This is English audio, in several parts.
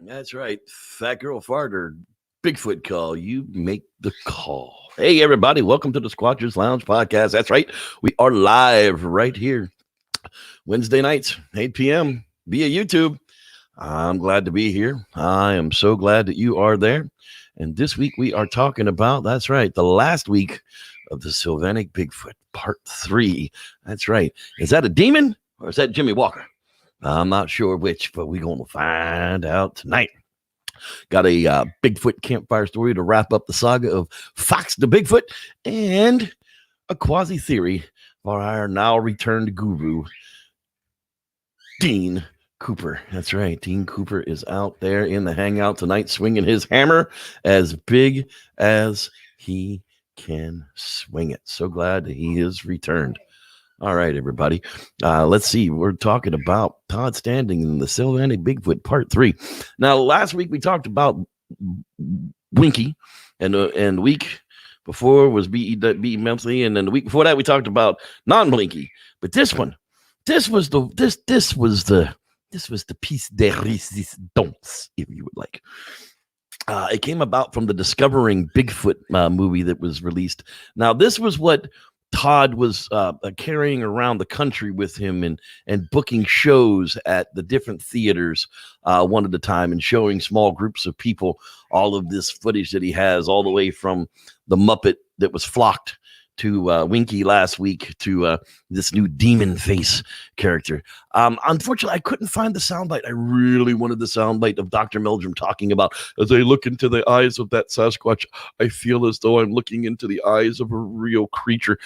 That's right. Fat girl farter, Bigfoot call. You make the call. Hey, everybody. Welcome to the Squatchers Lounge podcast. That's right. We are live right here Wednesday nights, 8 p.m. via YouTube. I'm glad to be here. I am so glad that you are there. And this week we are talking about, that's right, the last week of the Sylvanic Bigfoot, part 3. That's right. Is that a demon or is that Jimmy Walker? I'm not sure which, but we're going to find out tonight. Got a Bigfoot campfire story to wrap up the saga of Fox the Bigfoot and a quasi theory for our now returned guru, Dean Cooper. That's right. Dean Cooper is out there in the hangout tonight, swinging his hammer as big as he can swing it. So glad that he is returned. All right, everybody. Let's see. We're talking about Todd Standing and the Sylvanic Bigfoot Part 3. Now, last week we talked about Winky, and week before was BE Monthly, and then the week before that we talked about non-Blinky. But this one, this was the piece de resistance, if you would like. It came about from the Discovering Bigfoot movie that was released. Now, this was what Todd was carrying around the country with him and booking shows at the different theaters one at a time and showing small groups of people all of this footage that he has, all the way from the Muppet that was flocked to Winky last week to this new demon face character. Unfortunately, I couldn't find the soundbite. I really wanted the soundbite of Dr. Meldrum talking about, as I look into the eyes of that Sasquatch, I feel as though I'm looking into the eyes of a real creature.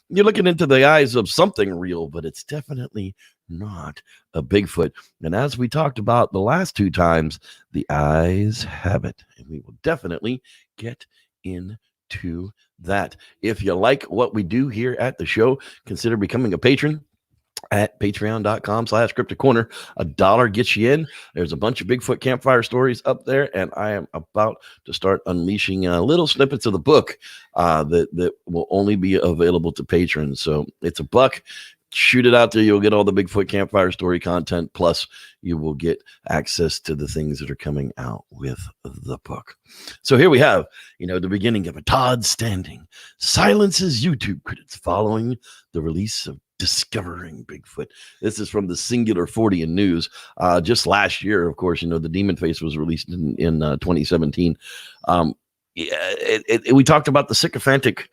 You're looking into the eyes of something real, but it's definitely not a Bigfoot. And as we talked about the last 2 times, the eyes have it. And we will definitely get into that. If you like what we do here at the show, consider becoming a patron at patreon.com/cryptocorner. $1 gets you in. There's a bunch of Bigfoot campfire stories up there, and I am about to start unleashing little snippets of the book that will only be available to patrons. So it's $1. Shoot it out there. You'll get all the Bigfoot campfire story content. Plus, you will get access to the things that are coming out with the book. So here we have, the beginning of a Todd Standing silences YouTube critics following the release of Discovering Bigfoot. This is from the Singular 40 News. Just last year, of course, the Demon Face was released in 2017. We talked about the sycophantic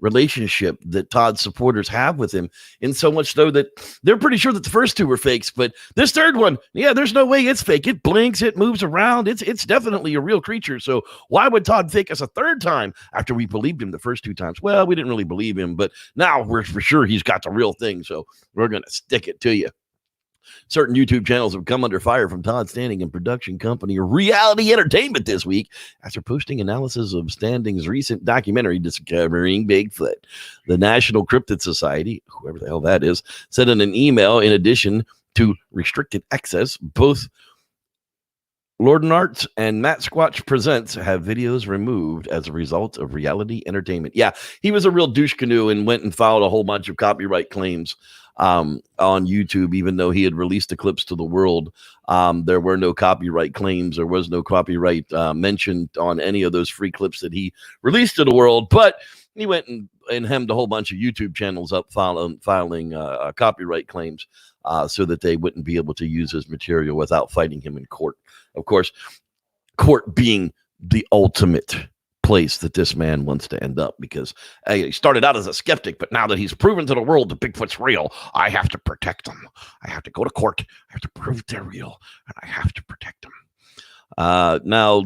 relationship that Todd's supporters have with him, in so much so that they're pretty sure that the first 2 were fakes, but this third one, there's no way it's fake. It blinks, it moves around, it's definitely a real creature. So why would Todd fake us a third time after we believed him the first 2 times? Well, we didn't really believe him, but now we're for sure he's got the real thing, so we're gonna stick it to you. Certain YouTube channels have come under fire from Todd Standing and production company Reality Entertainment this week after posting analysis of Standing's recent documentary, Discovering Bigfoot. The National Cryptid Society, whoever the hell that is, said in an email, in addition to restricted access, both Lordnarts and Matt Squatch Presents have videos removed as a result of Reality Entertainment. Yeah, he was a real douche canoe and went and filed a whole bunch of copyright claims on YouTube, even though he had released the clips to the world. There were no copyright claims. There was no copyright mentioned on any of those free clips that he released to the world. But he went and hemmed a whole bunch of YouTube channels up filing copyright claims so that they wouldn't be able to use his material without fighting him in court. Of course, court being the ultimate place that this man wants to end up, because he started out as a skeptic, but now that he's proven to the world that Bigfoot's real, I have to protect them. I have to go to court. I have to prove they're real, and I have to protect them. Now,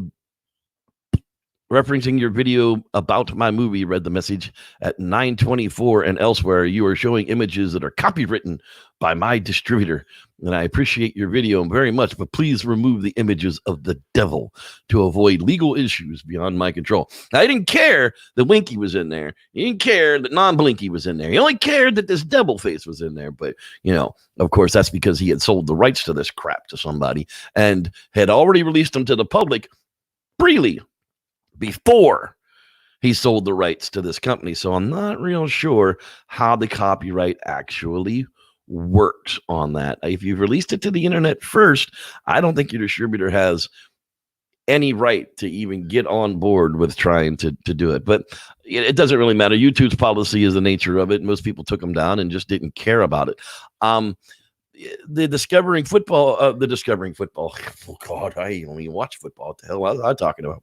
referencing your video about my movie, read the message at 924 and elsewhere. You are showing images that are copywritten by my distributor, and I appreciate your video very much, but please remove the images of the devil to avoid legal issues beyond my control. I didn't care that Winky was in there. He didn't care that non-Blinky was in there. He only cared that this devil face was in there. But, of course, that's because he had sold the rights to this crap to somebody and had already released them to the public freely before he sold the rights to this company. So I'm not real sure how the copyright actually works on that. If you've released it to the internet first, I don't think your distributor has any right to even get on board with trying to do it. But it doesn't really matter. YouTube's policy is the nature of it. Most people took them down and just didn't care about it. The Discovering Football. Oh God, I don't even watch football. What the hell was I talking about?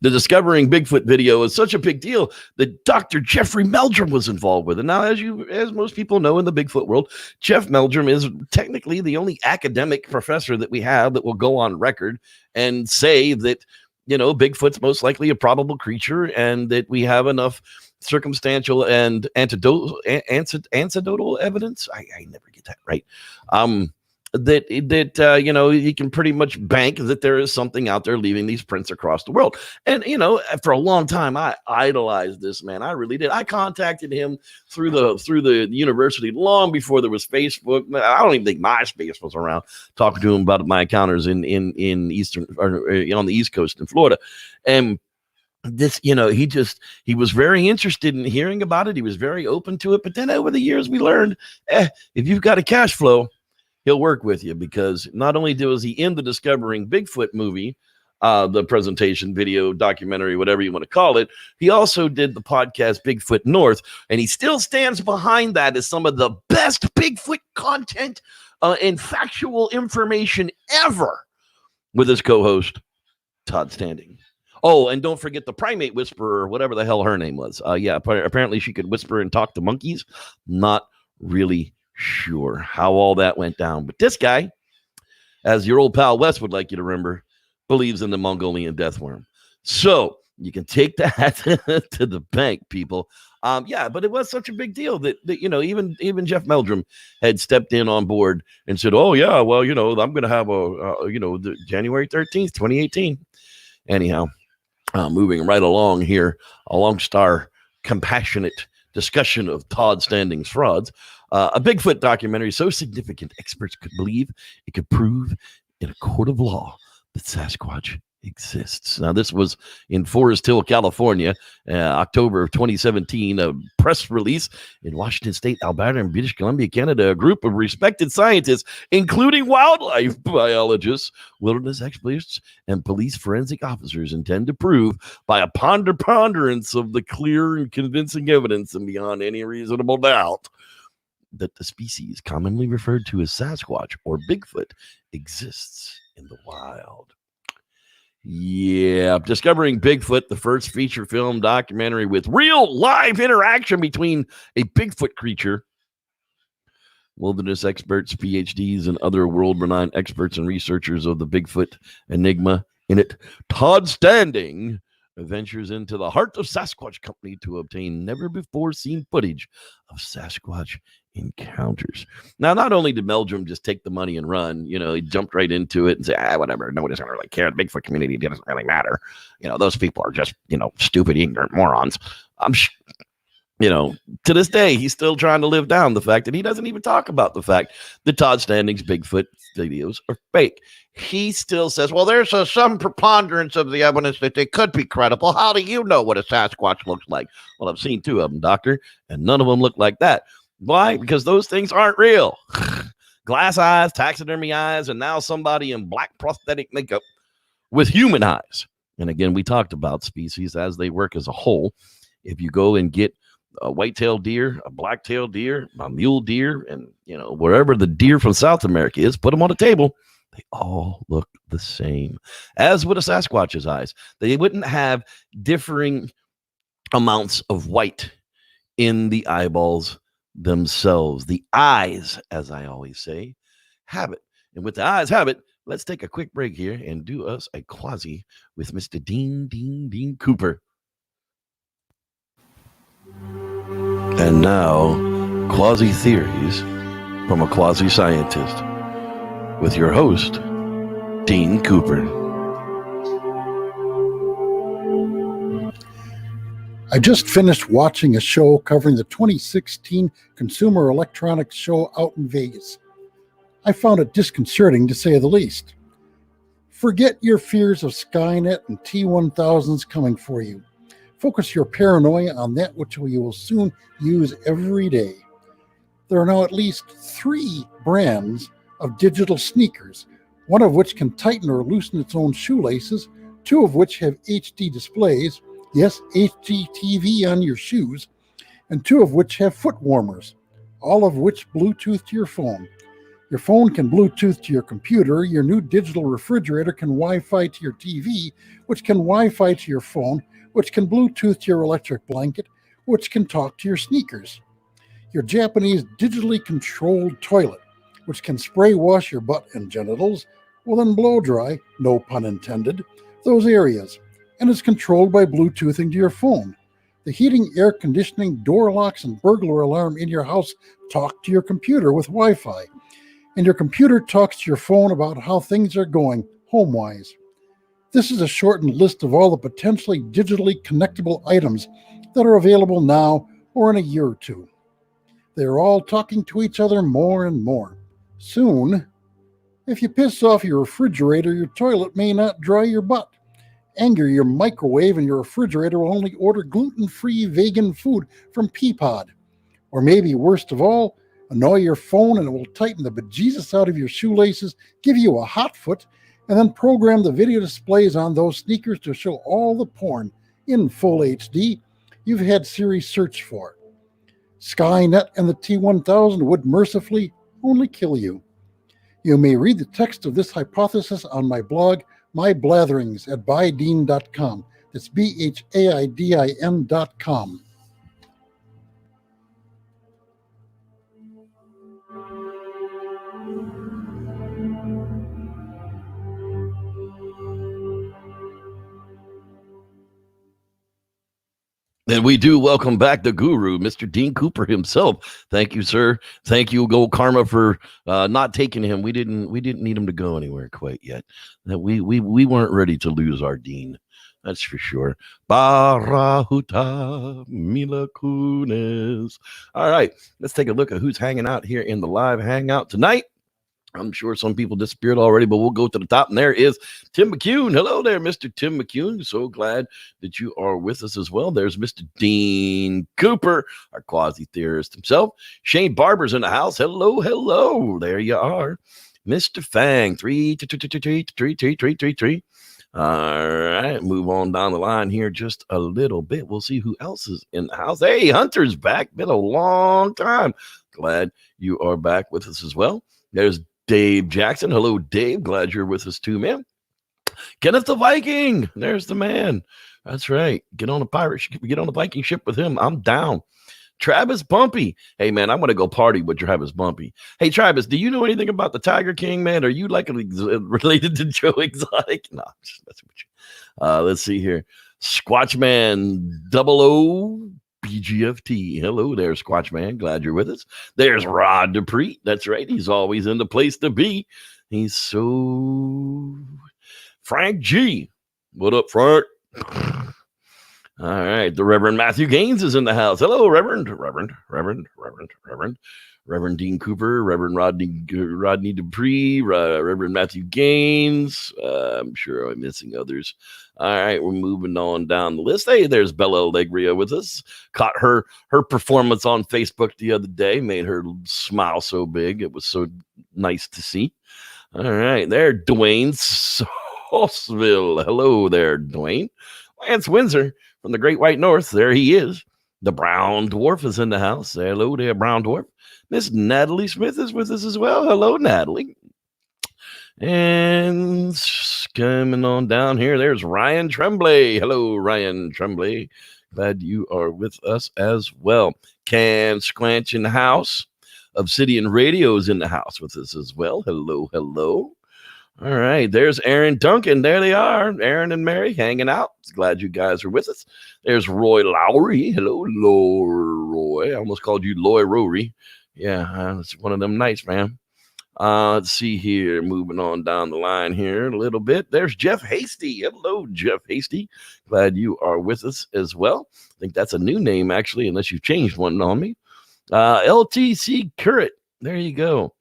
The Discovering Bigfoot video is such a big deal that Dr. Jeffrey Meldrum was involved with it. Now, as most people know in the Bigfoot world, Jeff Meldrum is technically the only academic professor that we have that will go on record and say that, Bigfoot's most likely a probable creature and that we have enough circumstantial and anecdotal evidence. I never get that right. That you can pretty much bank that there is something out there leaving these prints across the world. And for a long time I idolized this man. I really did. I contacted him through the university long before there was Facebook. I don't even think MySpace was around, talking to him about my encounters in eastern or on the East Coast in Florida. And this, he was very interested in hearing about it. He was very open to it. But then over the years we learned, if you've got a cash flow, he'll work with you, because not only was he in the Discovering Bigfoot movie, the presentation video, documentary, whatever you want to call it, he also did the podcast Bigfoot North, and he still stands behind that as some of the best Bigfoot content and factual information ever, with his co-host, Todd Standing. Oh, and don't forget the primate whisperer, whatever the hell her name was. Apparently she could whisper and talk to monkeys. Not really sure how all that went down, but this guy, as your old pal Wes would like you to remember, believes in the Mongolian death worm. So you can take that to the bank, people. But it was such a big deal that even Jeff Meldrum had stepped in on board and said, "Oh yeah, well I'm going to have the January 13th, 2018." Anyhow, moving right along here, alongst our compassionate discussion of Todd Standing's frauds. A Bigfoot documentary so significant experts could believe it could prove in a court of law that Sasquatch exists. Now, this was in Forest Hill, California, October of 2017. A press release in Washington State, Alberta, and British Columbia, Canada. A group of respected scientists, including wildlife biologists, wilderness experts, and police forensic officers, intend to prove by a ponderance of the clear and convincing evidence and beyond any reasonable doubt that the species commonly referred to as Sasquatch or Bigfoot exists in the wild. Yeah, Discovering Bigfoot, the first feature film documentary with real live interaction between a Bigfoot creature, wilderness experts, PhDs, and other world-renowned experts and researchers of the Bigfoot enigma. In it, Todd Standing ventures into the heart of Sasquatch Company to obtain never-before-seen footage of Sasquatch encounters. Now, not only did Meldrum just take the money and run, he jumped right into it and say, whatever, nobody doesn't really care. The Bigfoot community doesn't really matter. Those people are just, stupid, ignorant morons. To this day, he's still trying to live down the fact that he doesn't even talk about the fact that Todd Standing's Bigfoot videos are fake. He still says, well, there's some preponderance of the evidence that they could be credible. How do you know what a Sasquatch looks like? Well, I've seen 2 of them, doctor, and none of them look like that. Why? Because those things aren't real. Glass eyes, taxidermy eyes, and now somebody in black prosthetic makeup with human eyes. And again, we talked about species as they work as a whole. If you go and get a white-tailed deer, a black-tailed deer, a mule deer, and wherever the deer from South America is, put them on a table, they all look the same. As would a Sasquatch's eyes. They wouldn't have differing amounts of white in the eyeballs themselves. The eyes, as I always say, have it. And with the eyes have it, let's take a quick break here and do us a quasi with Mr. Dean Cooper. And now, Quasi Theories from a quasi-scientist with your host, Dean Cooper. I just finished watching a show covering the 2016 Consumer Electronics Show out in Vegas. I found it disconcerting, to say the least. Forget your fears of Skynet and T-1000s coming for you. Focus your paranoia on that which you will soon use every day. There are now at least 3 brands of digital sneakers, one of which can tighten or loosen its own shoelaces, 2 of which have HD displays, yes, HD TV on your shoes, and 2 of which have foot warmers, all of which Bluetooth to your phone. Your phone can Bluetooth to your computer, your new digital refrigerator can Wi-Fi to your TV, which can Wi-Fi to your phone, which can Bluetooth to your electric blanket, which can talk to your sneakers. Your Japanese digitally controlled toilet, which can spray wash your butt and genitals, will then blow dry, no pun intended, those areas, and is controlled by Bluetoothing to your phone. The heating, air conditioning, door locks, and burglar alarm in your house talk to your computer with Wi-Fi, and your computer talks to your phone about how things are going home-wise. This is a shortened list of all the potentially digitally connectable items that are available now or in a year or two. They are all talking to each other more and more. Soon, if you piss off your refrigerator, your toilet may not dry your butt. Anger your microwave and your refrigerator will only order gluten-free vegan food from Peapod. Or maybe worst of all, annoy your phone and it will tighten the bejesus out of your shoelaces, give you a hot foot, and then program the video displays on those sneakers to show all the porn in full HD you've had Siri search for. Skynet and the T-1000 would mercifully only kill you. You may read the text of this hypothesis on my blog, My Blatherings, at bhaidin.com. That's BHAIDIN.com. And we do welcome back the guru, Mr. Dean Cooper himself. Thank you, sir. Thank you, Gold Karma, for not taking him. We didn't need him to go anywhere quite yet. That we weren't ready to lose our Dean. That's for sure. Barahuta Mila Kunis. All right, let's take a look at who's hanging out here in the live hangout tonight. I'm sure some people disappeared already, but we'll go to the top. And there is Tim McCune. Hello there, Mr. Tim McCune. So glad that you are with us as well. There's Mr. Dean Cooper, our quasi theorist himself. Shane Barber's in the house. Hello, hello. There you are. Mr. Fang, 3. All right, move on down the line here just a little bit. We'll see who else is in the house. Hey, Hunter's back. Been a long time. Glad you are back with us as well. There's Dave Jackson. Hello, Dave. Glad you're with us too, man. Kenneth the Viking. There's the man. That's right. Get on a pirate ship. Get on the Viking ship with him. I'm down. Travis Bumpy. Hey, man, I'm going to go party with Travis Bumpy. Hey, Travis, do you know anything about the Tiger King, man? Are you like related to Joe Exotic? No, I'm just messing with you. Let's see here. Squatchman 00 BGFT. Hello there, Squatchman. Glad you're with us. There's Rod Dupree. That's right. He's always in the place to be. He's so... Frank G. What up, Frank? All right. The Reverend Matthew Gaines is in the house. Hello, Reverend Dean Cooper, Reverend Rodney Dupree, Reverend Matthew Gaines. I'm sure I'm missing others. All right, we're moving on down the list. Hey, there's Bella Allegria with us. Caught her performance on Facebook the other day. Made her smile so big. It was so nice to see. All right, there, Dwayne Sauceville. Hello there, Dwayne. Lance Windsor from the Great White North. There he is. The Brown Dwarf is in the house. Hello there, Brown Dwarf. Miss Natalie Smith is with us as well. Hello, Natalie. And coming on down here, there's Ryan Tremblay. Hello, Ryan Tremblay. Glad you are with us as well. Can Squanch in the house. Obsidian Radio is in the house with us as well. Hello, hello. All right, there's Aaron Duncan. There they are, Aaron and Mary hanging out. Glad you guys are with us. There's Roy Lowry. Hello, Roy. I almost called you Loy Rory. Yeah, it's one of them nights, man. Let's see here. Moving on down the line here a little bit. There's Jeff Hasty. Hello, Jeff Hasty. Glad you are with us as well. I think that's a new name, actually, unless you've changed one on me. LTC Currit. There you go.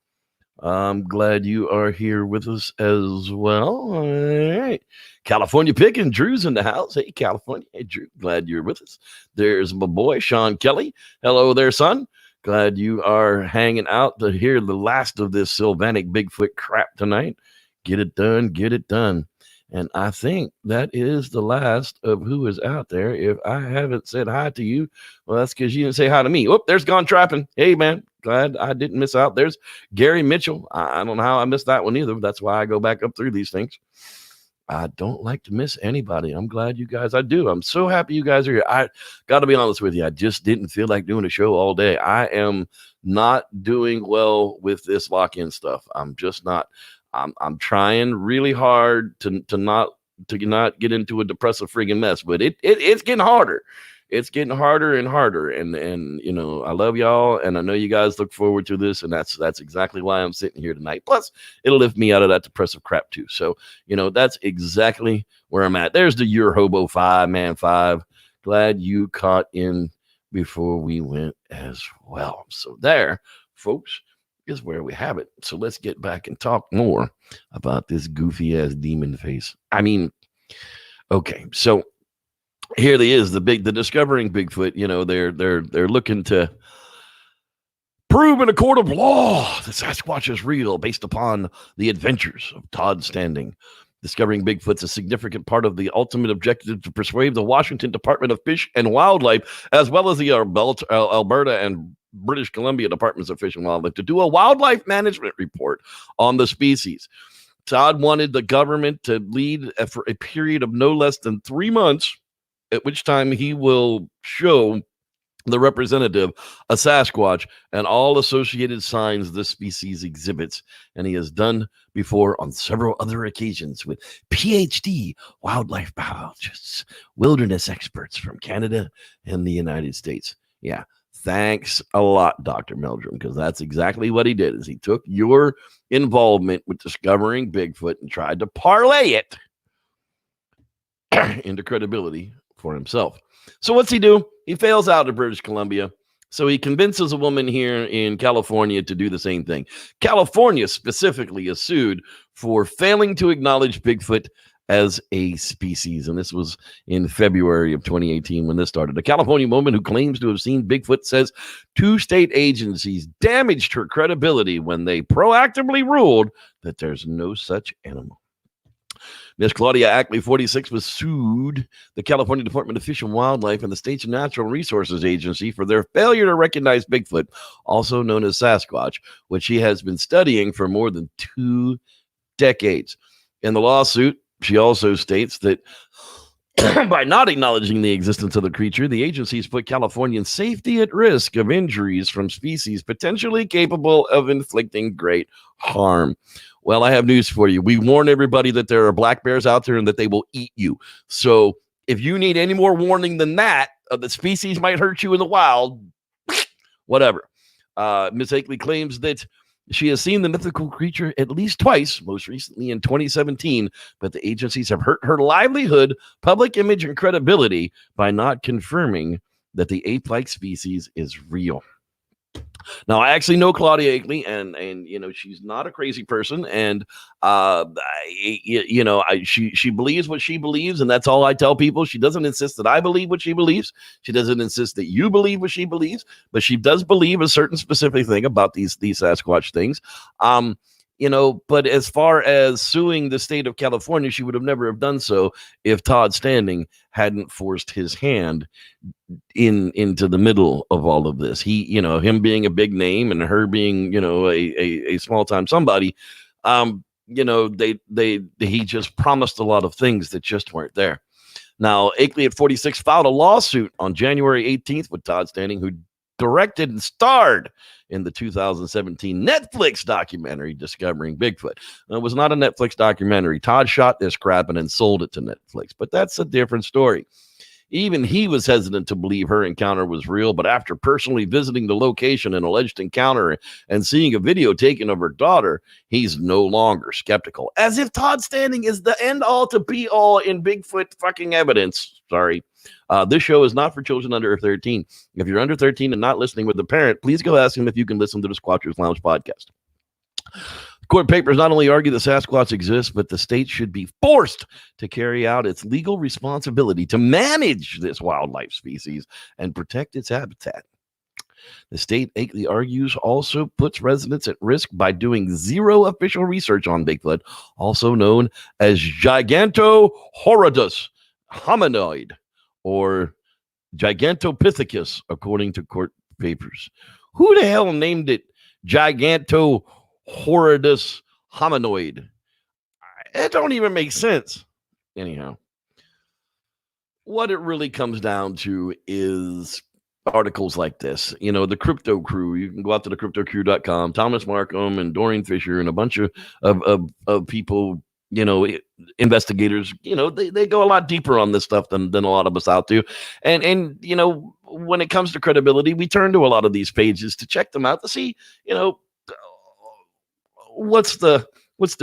I'm glad you are here with us as well. All right. California Pickin', Drew's in the house. Hey, California. Hey, Drew. Glad you're with us. There's my boy, Sean Kelly. Hello there, son. Glad you are hanging out to hear the last of this Sylvanic Bigfoot crap tonight. Get it done, get it done. And I think that is the last of who is out there. If I haven't said hi to you, well, that's because you didn't say hi to me. Oh, there's Gone Trapping. Hey, man, glad I didn't miss out. There's Gary Mitchell. I don't know how I missed that one either. That's why I go back up through these things. I don't like to miss anybody. I'm glad you guys, I do. I'm so happy you guys are here. I got to be honest with you. I just didn't feel like doing a show all day. I am not doing well with this lock-in stuff. I'm just not. I'm trying really hard to not get into a depressive friggin' mess, but it's getting harder. It's getting harder and harder. And you know, I love y'all, and I know you guys look forward to this, and that's exactly why I'm sitting here tonight. Plus, it'll lift me out of that depressive crap too. So, you know, that's exactly where I'm at. There's the Your Hobo 5. Glad you caught in before we went as well. So there, folks, is where we have it. So let's get back and talk more about this goofy ass demon face. I mean, okay, so here they is, the discovering Bigfoot. You know, they're looking to prove in a court of law that Sasquatch is real based upon the adventures of Todd Standing. Discovering Bigfoot's a significant part of the ultimate objective to persuade the Washington Department of Fish and Wildlife, as well as the Alberta and British Columbia Departments of Fish and Wildlife, to do a wildlife management report on the species. Todd wanted the government to lead for a period of no less than 3 months, at which time he will show the representative a Sasquatch and all associated signs this species exhibits. And he has done before on several other occasions with PhD wildlife biologists, wilderness experts from Canada and the United States. Yeah. Thanks a lot, Dr. Meldrum, because that's exactly what he did. Is he took your involvement with discovering Bigfoot and tried to parlay it into credibility for himself. So what's he do? He fails out of British Columbia. So he convinces a woman here in California to do the same thing. California specifically is sued for failing to acknowledge Bigfoot as a species. And this was in February of 2018 when this started. A California woman who claims to have seen Bigfoot says 2 state agencies damaged her credibility when they proactively ruled that there's no such animal. Miss Claudia Ackley, 46, was sued the California Department of Fish and Wildlife and the state's Natural Resources Agency for their failure to recognize Bigfoot, also known as Sasquatch, which she has been studying for more than 2 decades. In the lawsuit, she also states that by not acknowledging the existence of the creature, the agencies put Californian safety at risk of injuries from species potentially capable of inflicting great harm. Well, I have news for you. We warn everybody that there are black bears out there and that they will eat you. So if you need any more warning than that, the species might hurt you in the wild, whatever. Ms. Akeley claims that she has seen the mythical creature at least twice, most recently in 2017, but the agencies have hurt her livelihood, public image, and credibility by not confirming that the ape-like species is real. Now, I actually know Claudia Akeley, and you know, she's not a crazy person, and she believes what she believes, and that's all I tell people. She doesn't insist that I believe what she believes. She doesn't insist that you believe what she believes, but she does believe a certain specific thing about these Sasquatch things. But as far as suing the state of California, she would have never have done so if Todd Standing hadn't forced his hand into the middle of all of this. He, him being a big name and her being, a small time somebody, he just promised a lot of things that just weren't there. Now, Akeley at 46 filed a lawsuit on January 18th with Todd Standing, who directed and starred in the 2017 Netflix documentary Discovering Bigfoot. It was not a Netflix documentary. Todd shot this crap and then sold it to Netflix, but that's a different story. Even he was hesitant to believe her encounter was real, but after personally visiting the location and alleged encounter and seeing a video taken of her daughter, he's no longer skeptical. As if Todd Standing is the end all to be all in Bigfoot fucking evidence. Sorry. This show is not for children under 13. If you're under 13 and not listening with a parent, please go ask him if you can listen to the Squatchers Lounge podcast. Court papers not only argue that Sasquatch exists, but the state should be forced to carry out its legal responsibility to manage this wildlife species and protect its habitat. The state argues also puts residents at risk by doing zero official research on Bigfoot, also known as Gigantohorodus hominoid or Gigantopithecus, according to court papers. Who the hell named it Gigantohorodus hominoid? It don't even make sense. Anyhow, what it really comes down to is articles like this. The Crypto Crew. You can go out to thecryptocrew.com. Thomas Markham and Doreen Fisher and a bunch of people, investigators, they go a lot deeper on this stuff than a lot of us out do. And when it comes to credibility, we turn to a lot of these pages to check them out to see, what's the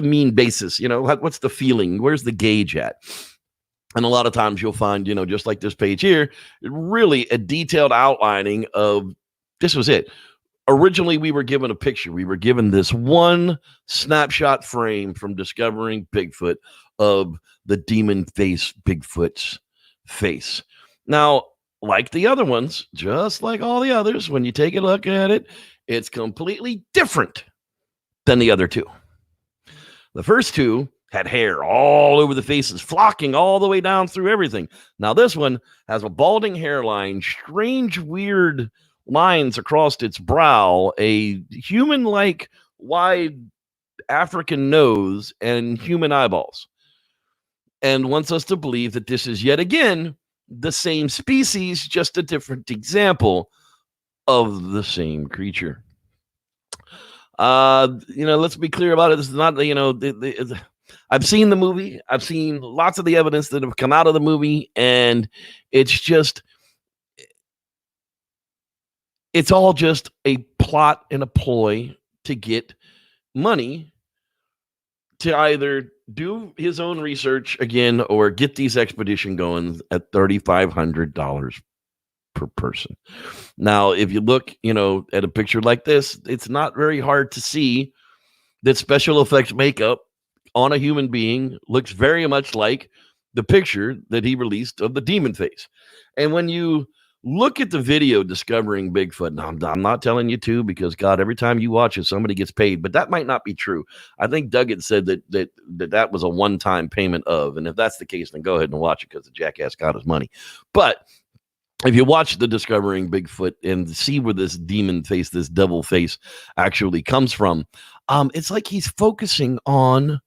mean basis, what's the feeling, where's the gauge at? And a lot of times you'll find, just like this page here, really a detailed outlining of this was it. Originally, we were given a picture. We were given this one snapshot frame from Discovering Bigfoot of the demon face Bigfoot's face. Now, like the other ones, just like all the others, when you take a look at it, it's completely different than the other two. The first two had hair all over the faces, flocking all the way down through everything. Now this one has a balding hairline, strange, weird lines across its brow, a human-like wide African nose, and human eyeballs. And wants us to believe that this is yet again the same species, just a different example of the same creature. Let's be clear about it. This is not, I've seen the movie. I've seen lots of the evidence that have come out of the movie, and it's all just a plot and a ploy to get money to either do his own research again or get these expedition going at $3,500 per person. Now, if you look, at a picture like this, it's not very hard to see that special effects makeup on a human being looks very much like the picture that he released of the demon face. And when you look at the video Discovering Bigfoot, and I'm not telling you to, because God, every time you watch it, somebody gets paid, but that might not be true. I think Doug had said that was a one-time payment of, and if that's the case, then go ahead and watch it because the jackass got his money. But if you watch the Discovering Bigfoot and see where this demon face, this devil face actually comes from, it's like he's focusing on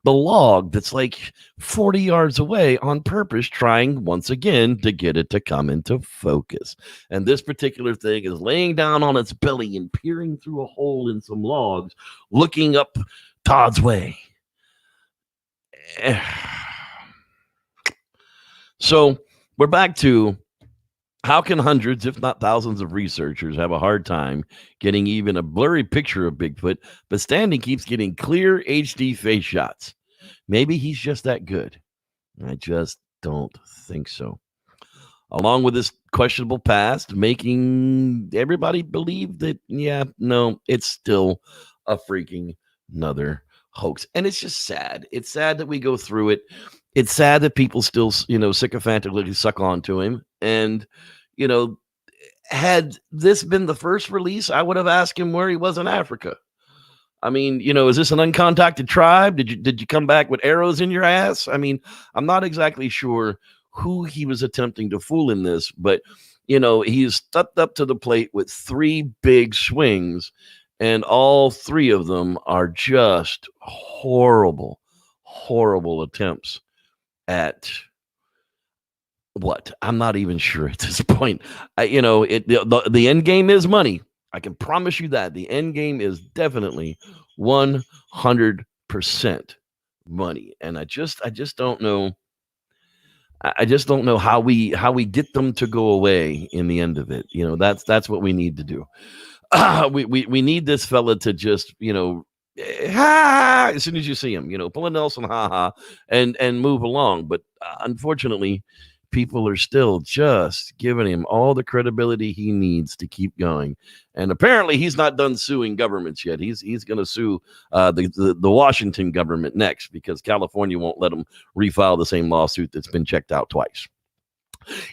the log that's like 40 yards away on purpose, trying once again to get it to come into focus. And this particular thing is laying down on its belly and peering through a hole in some logs, looking up Todd's way. So we're back to, how can hundreds, if not thousands of researchers have a hard time getting even a blurry picture of Bigfoot, but Standing keeps getting clear HD face shots? Maybe he's just that good. I just don't think so. Along with this questionable past, making everybody believe that, it's still a freaking another hoax. And it's just sad. It's sad that we go through it. It's sad that people still, sycophantically suck on to him. And, had this been the first release, I would have asked him where he was in Africa. I mean, is this an uncontacted tribe? Did you come back with arrows in your ass? I mean, I'm not exactly sure who he was attempting to fool in this, but, he's stepped up to the plate with 3 big swings, and all 3 of them are just horrible, horrible attempts at what? I'm not even sure at this point. The end game is money. I can promise you that. The end game is definitely 100% money. And I just don't know. I just don't know how we get them to go away in the end of it. That's what we need to do. We need this fella to just, as soon as you see him, pull a Nelson, and move along. But unfortunately, people are still just giving him all the credibility he needs to keep going. And apparently he's not done suing governments yet. He's going to sue the Washington government next, because California won't let him refile the same lawsuit that's been checked out twice.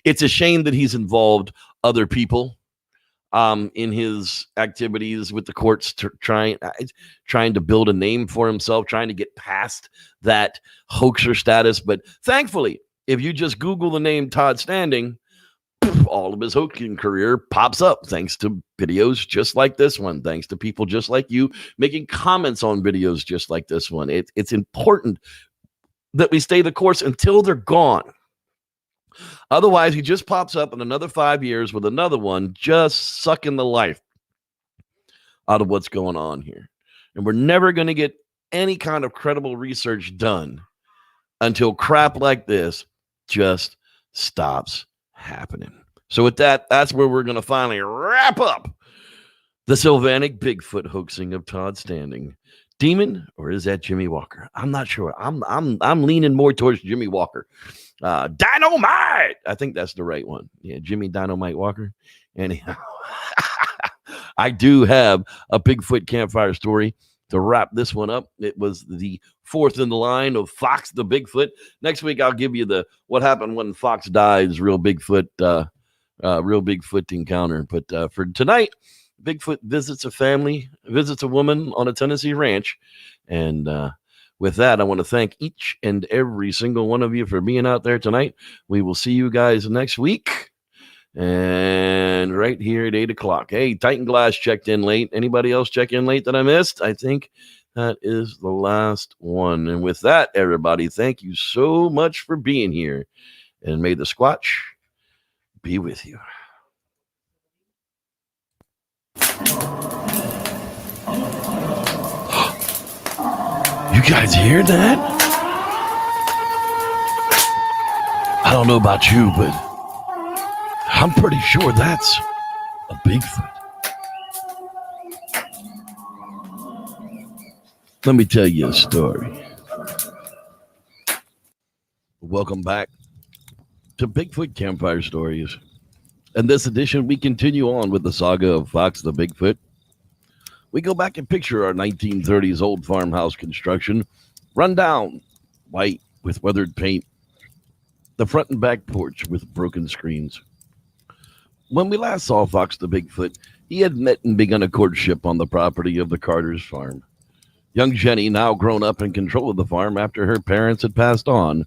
It's a shame that he's involved other people. in his activities with the courts, trying to build a name for himself, trying to get past that hoaxer status. But thankfully, if you just Google the name Todd Standing, all of his hoaxing career pops up thanks to videos just like this one, thanks to people just like you making comments on videos just like this one. It's important that we stay the course until they're gone. Otherwise, he just pops up in another 5 years with another one, just sucking the life out of what's going on here. And we're never going to get any kind of credible research done until crap like this just stops happening. So with that, that's where we're going to finally wrap up the Sylvanic Bigfoot hoaxing of Todd Standing. Demon, or is that Jimmy Walker? I'm not sure. I'm leaning more towards Jimmy Walker. Dynamite. I think that's the right one. Yeah, Jimmy Dynamite Walker. Anyhow, I do have a Bigfoot campfire story to wrap this one up. It was the fourth in the line of Fox the Bigfoot. Next week, I'll give you the what happened when Fox dies, real Bigfoot encounter. But for tonight, Bigfoot visits a woman on a Tennessee ranch. And with that, I want to thank each and every single one of you for being out there tonight. We will see you guys next week. And right here at 8 o'clock. Hey, Titan Glass checked in late. Anybody else check in late that I missed? I think that is the last one. And with that, everybody, thank you so much for being here. And may the Squatch be with you. You guys hear that? I don't know about you, but I'm pretty sure that's a Bigfoot. Let me tell you a story. Welcome back to Bigfoot Campfire Stories. In this edition, we continue on with the saga of Fox the Bigfoot. We go back and picture our 1930s old farmhouse construction, run down, white with weathered paint, the front and back porch with broken screens. When we last saw Fox the Bigfoot, he had met and begun a courtship on the property of the Carter's farm. Young Jenny, now grown up in control of the farm after her parents had passed on.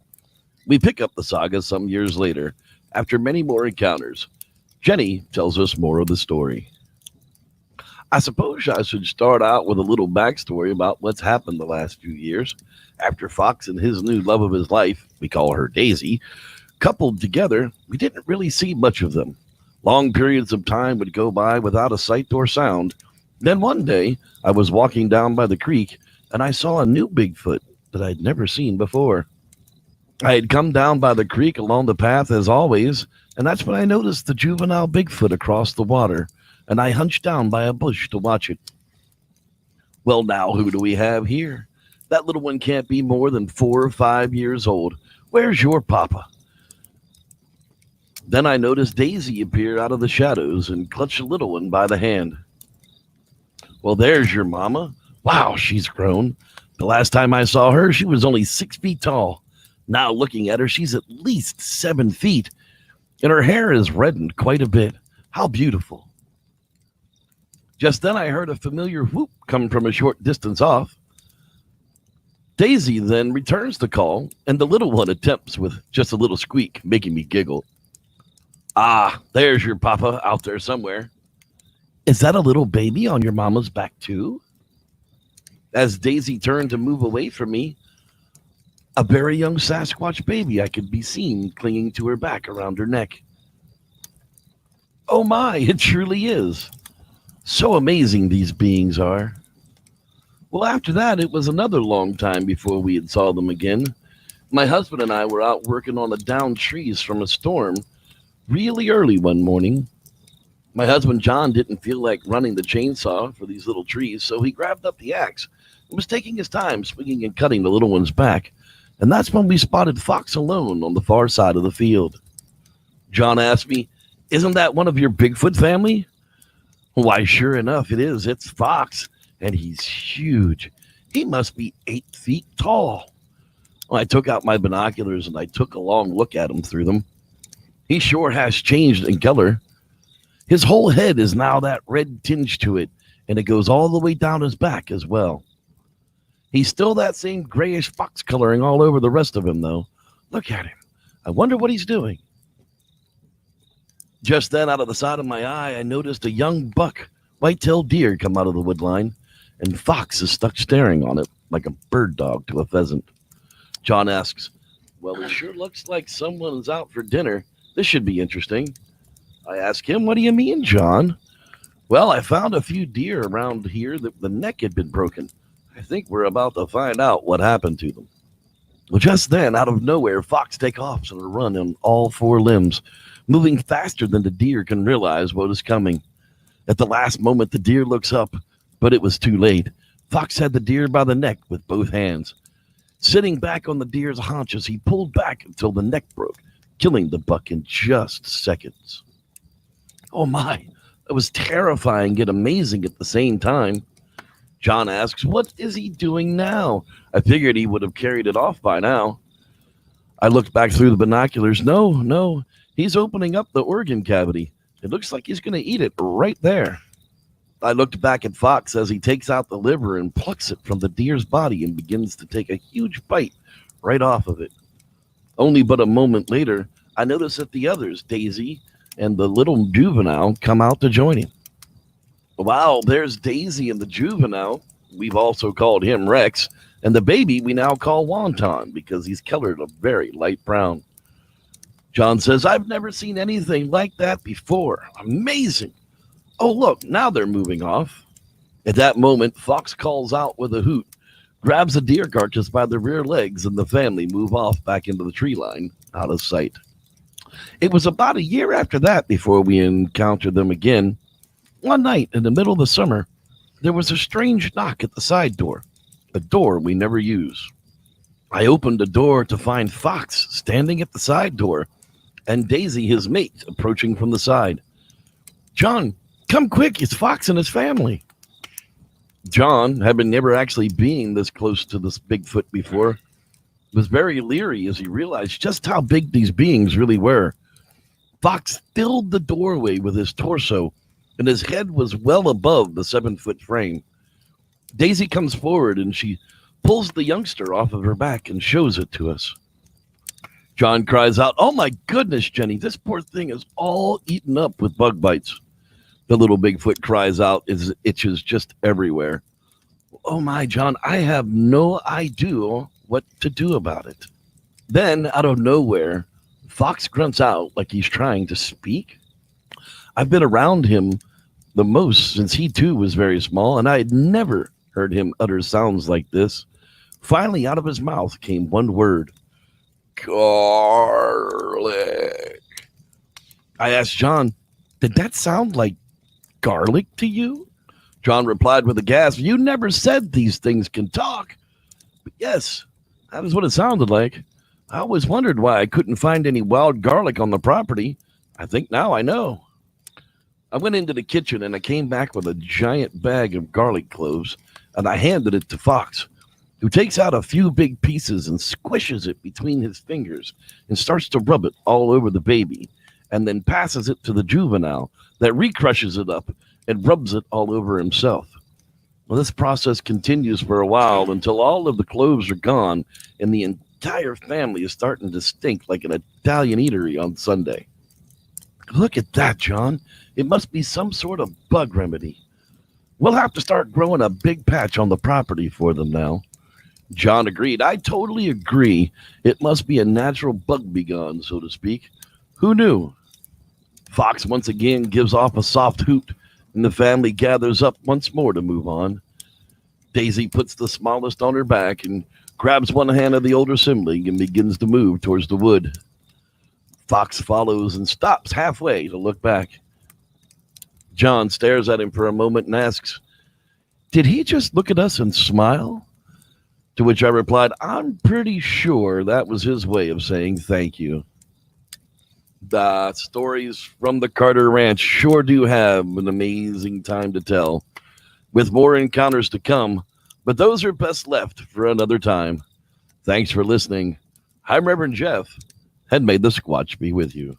We pick up the saga some years later, after many more encounters. Jenny tells us more of the story. I suppose I should start out with a little backstory about what's happened the last few years. After Fox and his new love of his life, we call her Daisy, coupled together, we didn't really see much of them. Long periods of time would go by without a sight or sound. Then one day, I was walking down by the creek, and I saw a new Bigfoot that I'd never seen before. I had come down by the creek along the path as always, and that's when I noticed the juvenile Bigfoot across the water, and I hunched down by a bush to watch it. Well, now who do we have here? That little one can't be more than 4 or 5 years old. Where's your papa? Then I noticed Daisy appear out of the shadows and clutch the little one by the hand. Well, there's your mama. Wow, she's grown. The last time I saw her, she was only 6 feet tall. Now looking at her, she's at least 7 feet, and her hair is reddened quite a bit. How beautiful. Just then I heard a familiar whoop come from a short distance off. Daisy then returns the call, and the little one attempts with just a little squeak, making me giggle. Ah, there's your papa out there somewhere. Is that a little baby on your mama's back too? As Daisy turned to move away from me, a very young Sasquatch baby I could be seen clinging to her back around her neck. Oh my, it truly is. So amazing these beings are. Well, after that, it was another long time before we had saw them again. My husband and I were out working on the downed trees from a storm really early one morning. My husband, John, didn't feel like running the chainsaw for these little trees, so he grabbed up the axe and was taking his time swinging and cutting the little one's back. And that's when we spotted Fox alone on the far side of the field. John asked me, "Isn't that one of your Bigfoot family?" Why, sure enough, it is. It's Fox, and he's huge. He must be 8 feet tall. Well, I took out my binoculars, and I took a long look at him through them. He sure has changed in color. His whole head is now that red tinge to it, and it goes all the way down his back as well. He's still that same grayish fox coloring all over the rest of him, though. Look at him. I wonder what he's doing. Just then, out of the side of my eye, I noticed a young buck white-tailed deer come out of the woodline, and Fox is stuck staring on it like a bird dog to a pheasant. John asks, well, it sure looks like someone's out for dinner. This should be interesting. I ask him, what do you mean, John? Well, I found a few deer around here that the neck had been broken. I think we're about to find out what happened to them. Well, just then, out of nowhere, Fox takes off on a run on all four limbs, moving faster than the deer can realize what is coming. At the last moment, the deer looks up, but it was too late. Fox had the deer by the neck with both hands. Sitting back on the deer's haunches, he pulled back until the neck broke, killing the buck in just seconds. Oh my, it was terrifying yet amazing at the same time. John asks, what is he doing now? I figured he would have carried it off by now. I looked back through the binoculars. No, he's opening up the organ cavity. It looks like he's going to eat it right there. I looked back at Fox as he takes out the liver and plucks it from the deer's body and begins to take a huge bite right off of it. Only but a moment later, I noticed that the others, Daisy and the little juvenile, come out to join him. Wow, there's Daisy and the juvenile. We've also called him Rex. And the baby we now call Wonton because he's colored a very light brown. John says, I've never seen anything like that before. Amazing. Oh, look, now they're moving off. At that moment, Fox calls out with a hoot, grabs a deer carcass by the rear legs, and the family move off back into the tree line, out of sight. It was about a year after that before we encountered them again. One night in the middle of the summer, there was a strange knock at the side door, a door we never use. I opened the door to find Fox standing at the side door and Daisy, his mate, approaching from the side. John, come quick, it's Fox and his family. John, having never actually been this close to this Bigfoot before, was very leery as he realized just how big these beings really were. Fox filled the doorway with his torso, and his head was well above the 7-foot frame. Daisy comes forward, and she pulls the youngster off of her back and shows it to us. John cries out, oh my goodness, Jenny, this poor thing is all eaten up with bug bites. The little Bigfoot cries out, his itches just everywhere. Oh my, John, I have no idea what to do about it. Then, out of nowhere, Fox grunts out like he's trying to speak. I've been around him the most since he too was very small, and I had never heard him utter sounds like this. Finally, out of his mouth came one word. Garlic. I asked John, did that sound like garlic to you? John replied with a gasp, you never said these things can talk. But yes, that is what it sounded like. I always wondered why I couldn't find any wild garlic on the property. I think now I know. I went into the kitchen and I came back with a giant bag of garlic cloves, and I handed it to Fox, who takes out a few big pieces and squishes it between his fingers and starts to rub it all over the baby, and then passes it to the juvenile that recrushes it up and rubs it all over himself. Well, this process continues for a while until all of the cloves are gone and the entire family is starting to stink like an Italian eatery on Sunday. Look at that, John. It must be some sort of bug remedy. We'll have to start growing a big patch on the property for them now. John agreed. I totally agree. It must be a natural bug begone, so to speak. Who knew? Fox once again gives off a soft hoot, and the family gathers up once more to move on. Daisy puts the smallest on her back and grabs one hand of the older sibling and begins to move towards the wood. Fox follows and stops halfway to look back. John stares at him for a moment and asks, did he just look at us and smile? To which I replied, I'm pretty sure that was his way of saying thank you. The stories from the Carter Ranch sure do have an amazing time to tell, with more encounters to come, but those are best left for another time. Thanks for listening. I'm Reverend Jeff, and may the Squatch be with you.